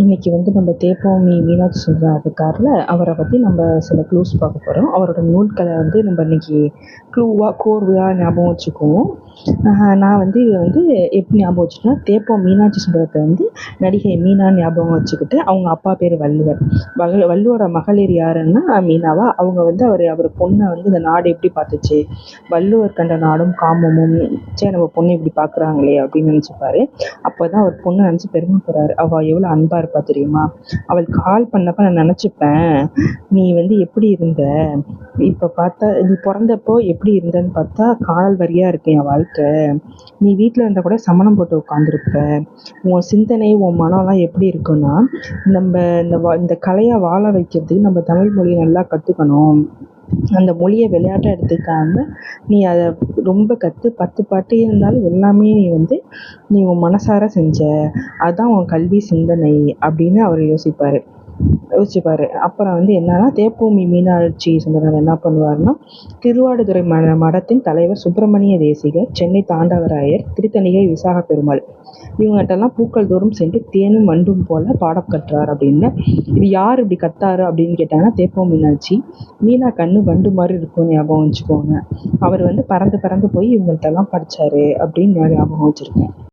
இன்னைக்கு வந்து நம்ம தேப்போமி மீனாட்சி சுந்தரம் இருக்கார்ல, அவரை பற்றி நம்ம சில க்ளூஸ் பார்க்க போகிறோம். அவரோட நூல்களை வந்து நம்ம இன்னைக்கு க்ளூவாக கோர்வையாக ஞாபகம் வச்சுக்குவோம். நான் வந்து இதை வந்து எப்படி ஞாபகம் வச்சுட்டேன்னா, தேப்போம் மீனாட்சி சுந்தரத்தை வந்து நடிகை மீனா ஞாபகம் வச்சுக்கிட்டு, அவங்க அப்பா பேர் வள்ளுவர். வள்ளுவோட மகளிர் யாருன்னா மீனாவா. அவங்க வந்து அவர் பொண்ணை வந்து இந்த நாடு எப்படி பார்த்துச்சு, வள்ளுவர் கண்ட நாடும் காமமும், சே நம்ம பொண்ணு இப்படி பார்க்குறாங்களே அப்படின்னு நினச்சிப்பாரு. அப்போ தான் அவர் பொண்ணை நினச்சி பெருமைப்படுறாரு. அவள் எவ்வளோ அன்பாக இருப்பா தெரியுமா, அவள் கால் பண்ணப்ப நான் நினச்சிப்பேன், நீ வந்து எப்படி இருந்த, இப்போ பார்த்தா நீ பிறந்தப்போ எப்படி இருந்தன்னு பார்த்தா காணல் வரியாக இருக்கு என் வாழ்க்கை, நீ வீட்டில் இருந்தால் கூட சமணம் போட்டு உட்காந்துருப்ப, உன் சிந்தனை உன் மனம்லாம் எப்படி இருக்குன்னா, நம்ம இந்த கலையை வாழ வைக்கிறதுக்கு நம்ம தமிழ் மொழியை நல்லா கற்றுக்கணும், அந்த மொழியை விளையாட்டாக எடுத்துக்காம நீ அதை ரொம்ப கற்று 10 பாட்டு இருந்தாலும் எல்லாமே நீ வந்து நீ உன் மனசார செஞ்ச, அதுதான் உன் கல்வி சிந்தனை அப்படின்னு அவர் யோசிச்சுப்பாரு. அப்புறம் வந்து என்னன்னா, தேப்பூமி மீனாட்சி சுந்தரம் என்ன பண்ணுவார்னா, திருவாடுதுறை மடத்தின் தலைவர் சுப்பிரமணிய தேசிகர், சென்னை தாண்டவராயர், திருத்தணிகை விசாக பெருமாள், இவங்ககிட்டலாம் பூக்கள் தோறும் சென்று தேனும் வண்டும் போல பாடம் கற்றார் அப்படின்னு. இது யார் இப்படி கத்தாரு அப்படின்னு கேட்டாங்கன்னா, தேப்போம் மீனாட்சி. மீனா கண்ணு வண்டு மாதிரி இருக்கும்னு ஞாபகம் வச்சுக்கோங்க. அவர் வந்து பறந்து பறந்து போய் இவங்கள்ட்டெல்லாம் படிச்சாரு அப்படின்னு ஞாபகம் வச்சிருக்கேன்.